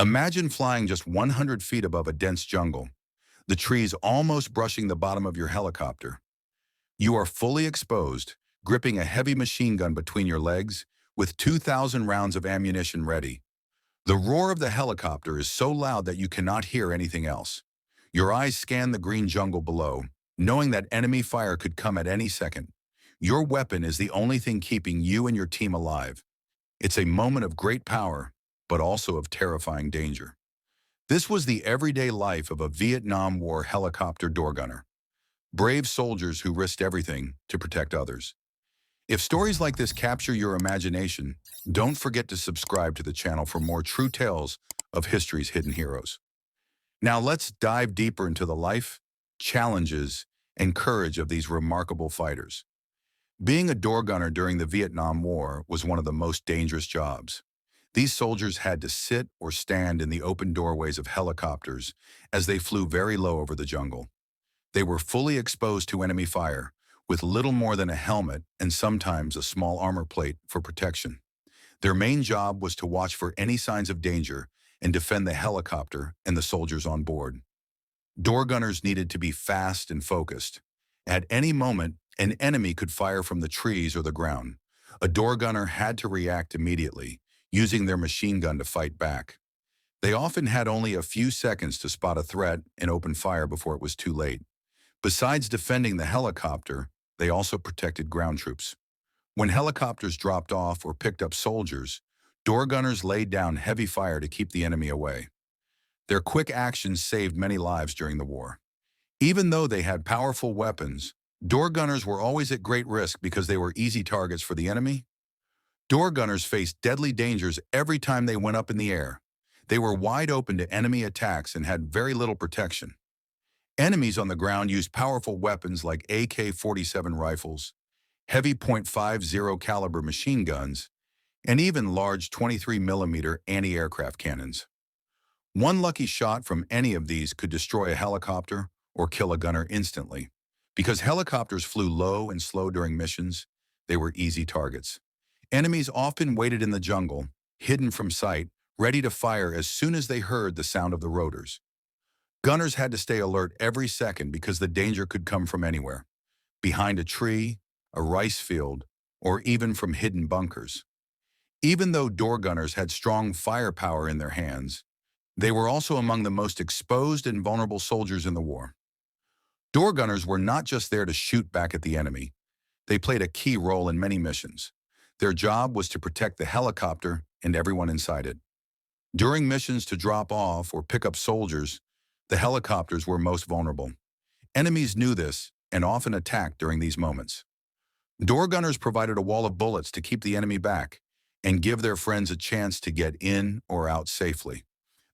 Imagine flying just 100 feet above a dense jungle, the trees almost brushing the bottom of your helicopter. You are fully exposed, gripping a heavy machine gun between your legs, with 2,000 rounds of ammunition ready. The roar of the helicopter is so loud that you cannot hear anything else. Your eyes scan the green jungle below, knowing that enemy fire could come at any second. Your weapon is the only thing keeping you and your team alive. It's a moment of great power, but also of terrifying danger. This was the everyday life of a Vietnam War helicopter door gunner. Brave soldiers who risked everything to protect others. If stories like this capture your imagination, don't forget to subscribe to the channel for more true tales of history's hidden heroes. Now let's dive deeper into the life, challenges, and courage of these remarkable fighters. Being a door gunner during the Vietnam War was one of the most dangerous jobs. These soldiers had to sit or stand in the open doorways of helicopters as they flew very low over the jungle. They were fully exposed to enemy fire, with little more than a helmet and sometimes a small armor plate for protection. Their main job was to watch for any signs of danger and defend the helicopter and the soldiers on board. Door gunners needed to be fast and focused. At any moment, an enemy could fire from the trees or the ground. A door gunner had to react immediately, using their machine gun to fight back. They often had only a few seconds to spot a threat and open fire before it was too late. Besides defending the helicopter, they also protected ground troops. When helicopters dropped off or picked up soldiers, door gunners laid down heavy fire to keep the enemy away. Their quick actions saved many lives during the war. Even though they had powerful weapons, door gunners were always at great risk because they were easy targets for the enemy. Door gunners faced deadly dangers every time they went up in the air. They were wide open to enemy attacks and had very little protection. Enemies on the ground used powerful weapons like AK-47 rifles, heavy .50 caliber machine guns, and even large 23mm anti-aircraft cannons. One lucky shot from any of these could destroy a helicopter or kill a gunner instantly. Because helicopters flew low and slow during missions, they were easy targets. Enemies often waited in the jungle, hidden from sight, ready to fire as soon as they heard the sound of the rotors. Gunners had to stay alert every second because the danger could come from anywhere, behind a tree, a rice field, or even from hidden bunkers. Even though door gunners had strong firepower in their hands, they were also among the most exposed and vulnerable soldiers in the war. Door gunners were not just there to shoot back at the enemy. They played a key role in many missions. Their job was to protect the helicopter and everyone inside it. During missions to drop off or pick up soldiers, the helicopters were most vulnerable. Enemies knew this and often attacked during these moments. Door gunners provided a wall of bullets to keep the enemy back and give their friends a chance to get in or out safely.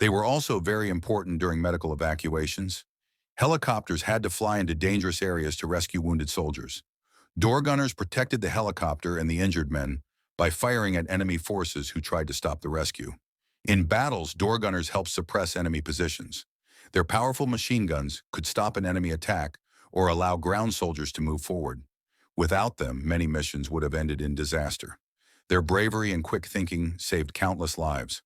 They were also very important during medical evacuations. Helicopters had to fly into dangerous areas to rescue wounded soldiers. Door gunners protected the helicopter and the injured men by firing at enemy forces who tried to stop the rescue. In battles, door gunners helped suppress enemy positions. Their powerful machine guns could stop an enemy attack or allow ground soldiers to move forward. Without them, many missions would have ended in disaster. Their bravery and quick thinking saved countless lives.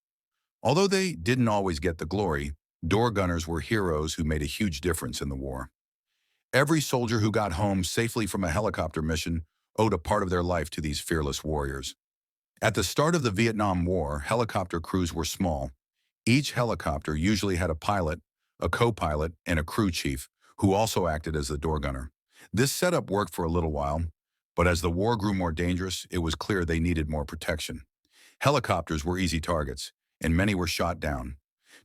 Although they didn't always get the glory, door gunners were heroes who made a huge difference in the war. Every soldier who got home safely from a helicopter mission owed a part of their life to these fearless warriors. At the start of the Vietnam War, helicopter crews were small. Each helicopter usually had a pilot, a co-pilot, and a crew chief, who also acted as the door gunner. This setup worked for a little while, but as the war grew more dangerous, it was clear they needed more protection. Helicopters were easy targets, and many were shot down.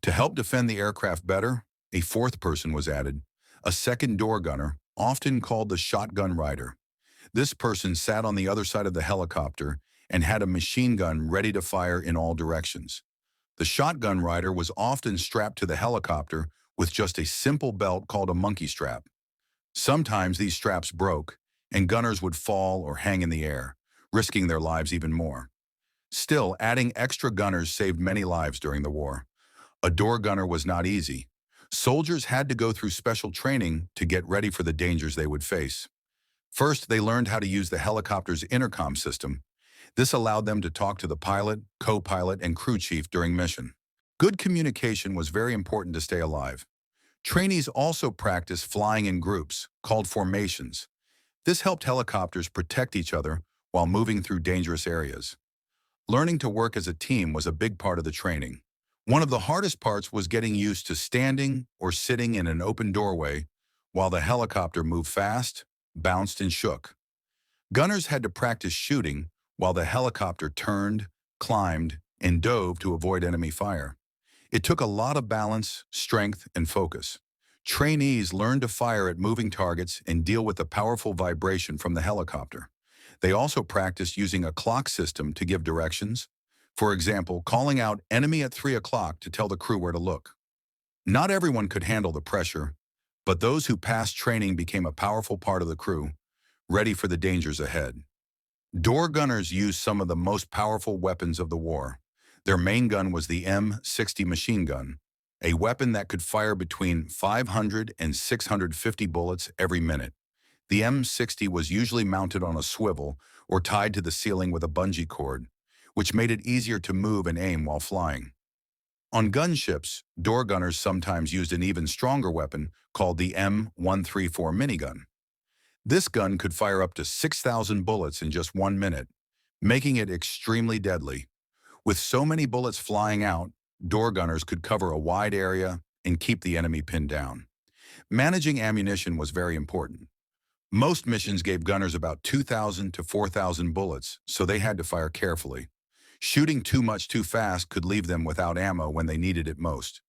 To help defend the aircraft better, a fourth person was added, a second door gunner, often called the shotgun rider. This person sat on the other side of the helicopter and had a machine gun ready to fire in all directions. The shotgun rider was often strapped to the helicopter with just a simple belt called a monkey strap. Sometimes these straps broke, and gunners would fall or hang in the air, risking their lives even more. Still, adding extra gunners saved many lives during the war. A door gunner was not easy. Soldiers had to go through special training to get ready for the dangers they would face. First, they learned how to use the helicopter's intercom system. This allowed them to talk to the pilot, co-pilot, and crew chief during mission. Good communication was very important to stay alive. Trainees also practiced flying in groups, called formations. This helped helicopters protect each other while moving through dangerous areas. Learning to work as a team was a big part of the training. One of the hardest parts was getting used to standing or sitting in an open doorway while the helicopter moved fast, bounced, and shook. Gunners had to practice shooting while the helicopter turned, climbed, and dove to avoid enemy fire. It took a lot of balance, strength, and focus. Trainees learned to fire at moving targets and deal with the powerful vibration from the helicopter. They also practiced using a clock system to give directions. For example, calling out enemy at 3 o'clock to tell the crew where to look. Not everyone could handle the pressure, but those who passed training became a powerful part of the crew, ready for the dangers ahead. Door gunners used some of the most powerful weapons of the war. Their main gun was the M60 machine gun, a weapon that could fire between 500 and 650 bullets every minute. The M60 was usually mounted on a swivel or tied to the ceiling with a bungee cord, which made it easier to move and aim while flying. On gunships, door gunners sometimes used an even stronger weapon called the M134 minigun. This gun could fire up to 6,000 bullets in just 1 minute, making it extremely deadly. With so many bullets flying out, door gunners could cover a wide area and keep the enemy pinned down. Managing ammunition was very important. Most missions gave gunners about 2,000 to 4,000 bullets, so they had to fire carefully. Shooting too much too fast could leave them without ammo when they needed it most.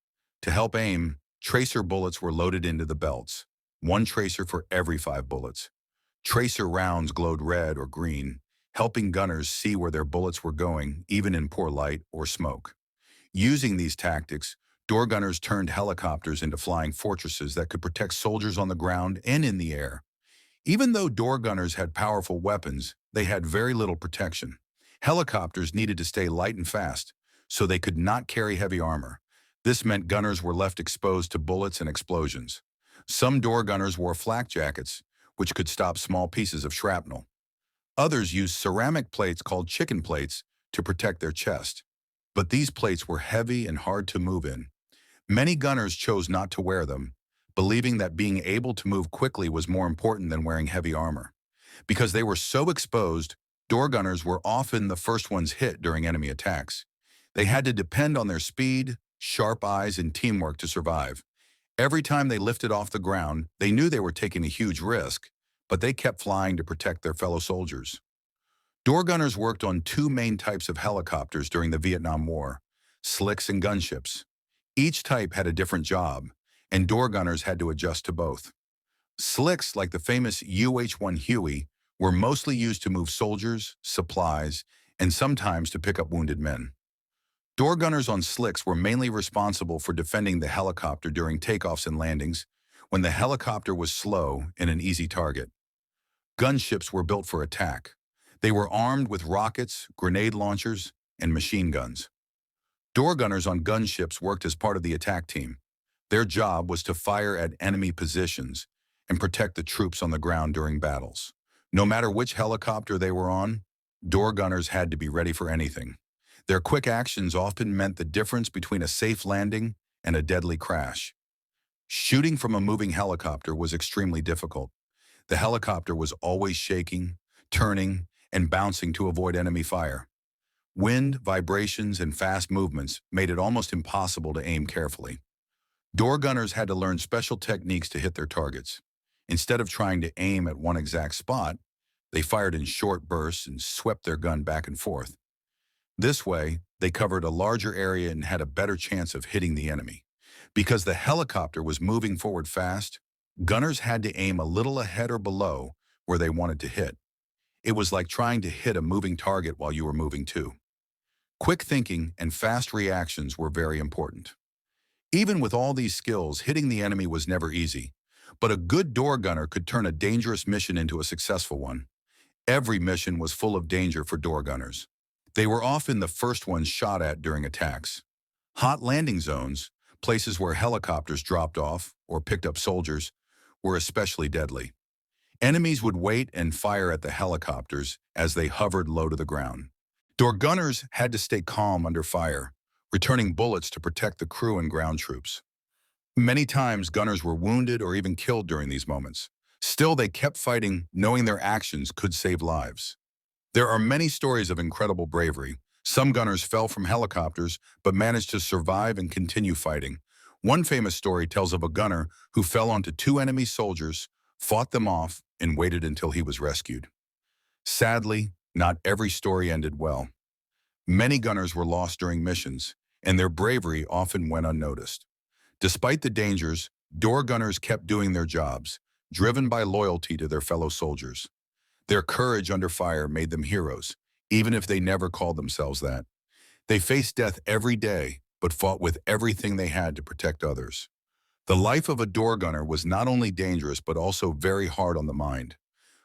To help aim, tracer bullets were loaded into the belts, one tracer for every 5 bullets. Tracer rounds glowed red or green, helping gunners see where their bullets were going, even in poor light or smoke. Using these tactics, door gunners turned helicopters into flying fortresses that could protect soldiers on the ground and in the air. Even though door gunners had powerful weapons, they had very little protection. Helicopters needed to stay light and fast, so they could not carry heavy armor. This meant gunners were left exposed to bullets and explosions. Some door gunners wore flak jackets, which could stop small pieces of shrapnel. Others used ceramic plates called chicken plates to protect their chest. But these plates were heavy and hard to move in. Many gunners chose not to wear them, believing that being able to move quickly was more important than wearing heavy armor. Because they were so exposed, door gunners were often the first ones hit during enemy attacks. They had to depend on their speed, sharp eyes, and teamwork to survive. Every time they lifted off the ground, they knew they were taking a huge risk, but they kept flying to protect their fellow soldiers. Door gunners worked on 2 main types of helicopters during the Vietnam War: slicks and gunships. Each type had a different job, and door gunners had to adjust to both. Slicks, like the famous UH-1 Huey, were mostly used to move soldiers, supplies, and sometimes to pick up wounded men. Door gunners on slicks were mainly responsible for defending the helicopter during takeoffs and landings, when the helicopter was slow and an easy target. Gunships were built for attack. They were armed with rockets, grenade launchers, and machine guns. Door gunners on gunships worked as part of the attack team. Their job was to fire at enemy positions and protect the troops on the ground during battles. No matter which helicopter they were on, door gunners had to be ready for anything. Their quick actions often meant the difference between a safe landing and a deadly crash. Shooting from a moving helicopter was extremely difficult. The helicopter was always shaking, turning, and bouncing to avoid enemy fire. Wind, vibrations, and fast movements made it almost impossible to aim carefully. Door gunners had to learn special techniques to hit their targets. Instead of trying to aim at one exact spot, they fired in short bursts and swept their gun back and forth. This way, they covered a larger area and had a better chance of hitting the enemy. Because the helicopter was moving forward fast, gunners had to aim a little ahead or below where they wanted to hit. It was like trying to hit a moving target while you were moving too. Quick thinking and fast reactions were very important. Even with all these skills, hitting the enemy was never easy, but a good door gunner could turn a dangerous mission into a successful one. Every mission was full of danger for door gunners. They were often the first ones shot at during attacks. Hot landing zones, places where helicopters dropped off or picked up soldiers, were especially deadly. Enemies would wait and fire at the helicopters as they hovered low to the ground. Door gunners had to stay calm under fire, returning bullets to protect the crew and ground troops. Many times, gunners were wounded or even killed during these moments. Still, they kept fighting, knowing their actions could save lives. There are many stories of incredible bravery. Some gunners fell from helicopters, but managed to survive and continue fighting. One famous story tells of a gunner who fell onto two enemy soldiers, fought them off, and waited until he was rescued. Sadly, not every story ended well. Many gunners were lost during missions, and their bravery often went unnoticed. Despite the dangers, door gunners kept doing their jobs, driven by loyalty to their fellow soldiers. Their courage under fire made them heroes, even if they never called themselves that. They faced death every day, but fought with everything they had to protect others. The life of a door gunner was not only dangerous, but also very hard on the mind.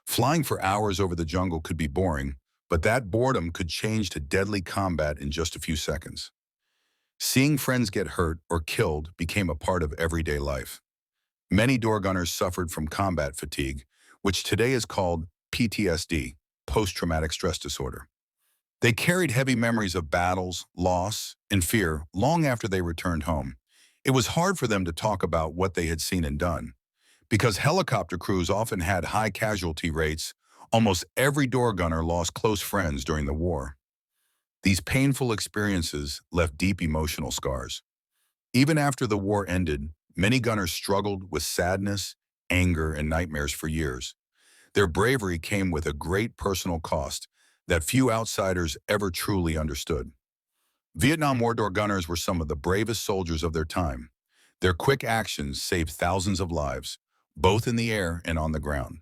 Flying for hours over the jungle could be boring, but that boredom could change to deadly combat in just a few seconds. Seeing friends get hurt or killed became a part of everyday life. Many door gunners suffered from combat fatigue, which today is called PTSD, post-traumatic stress disorder. They carried heavy memories of battles, loss, and fear long after they returned home. It was hard for them to talk about what they had seen and done. Because helicopter crews often had high casualty rates, almost every door gunner lost close friends during the war. These painful experiences left deep emotional scars. Even after the war ended, many gunners struggled with sadness, anger, and nightmares for years. Their bravery came with a great personal cost that few outsiders ever truly understood. Vietnam War door gunners were some of the bravest soldiers of their time. Their quick actions saved thousands of lives, both in the air and on the ground.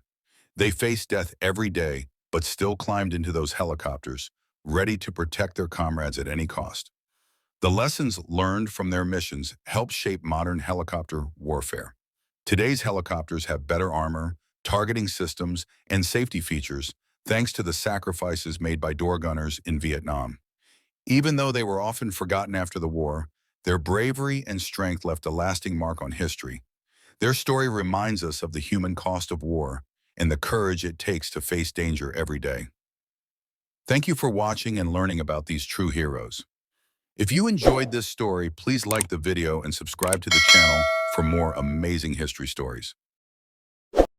They faced death every day, but still climbed into those helicopters, ready to protect their comrades at any cost. The lessons learned from their missions helped shape modern helicopter warfare. Today's helicopters have better armor, targeting systems, and safety features, thanks to the sacrifices made by door gunners in Vietnam. Even though they were often forgotten after the war, their bravery and strength left a lasting mark on history. Their story reminds us of the human cost of war and the courage it takes to face danger every day. Thank you for watching and learning about these true heroes. If you enjoyed this story, please like the video and subscribe to the channel for more amazing history stories.